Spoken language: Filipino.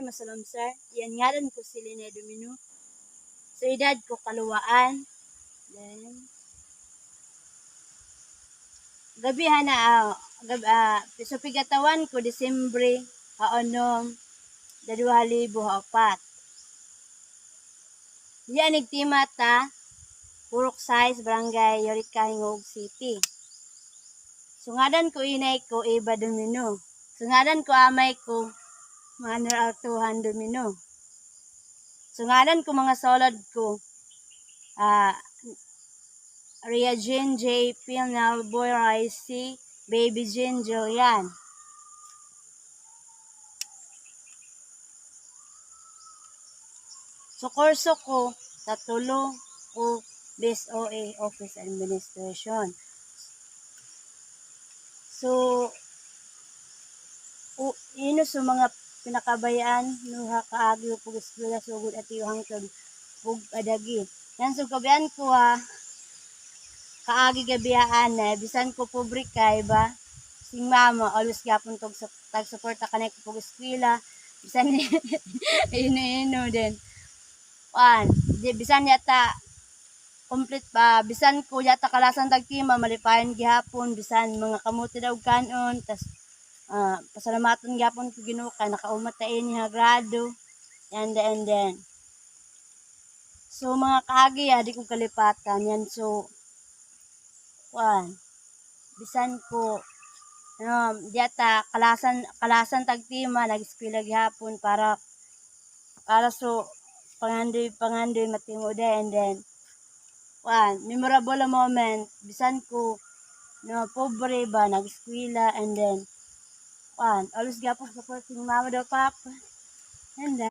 kay masalam sir. Yan ngalan ko si Lina Domino. So edad ko kaluwaan. Then gabi na so pigatawan ko Disyembre haonom 2004. Yan nagtima ta Purok Size Barangay Yorika Hingog City. Sungadan ko inay ko Eva Domino. Sungadan ko amay ko Manuel Artuhan Domino. Sungadan ko mga solod ko Ria Jean J. Pilnal Boy Raisi Baby Jean Julian. So kurso ko tatulo ko BSOA Office Administration. So ino sa mga pinakabayaan nuha kaagi pug eskwela sugod at iyong hangtod pug adagi. Yan so kabayan ko kaagi gabiyaan na bisan ko pobre kay ba sing mama always gapon tog tag suporta kanay ko pug eskwela bisan ino din. Di bisan yata complete pa bisan ko yata kalasan tagtima malipayon gihapon bisan mga kamote daw kanon tas pasalamaton gyapon ko Ginoo kay nakaumat ta ini grado and then so mga kaagi di ko kalipatan yan so bisan ko yata kalasan tagtima nag-eskwela gihapon para so pangandoy matimo and then memorable moment bisan ko pobre ba nag-eskwela and then always gapon support si mama daw papa and then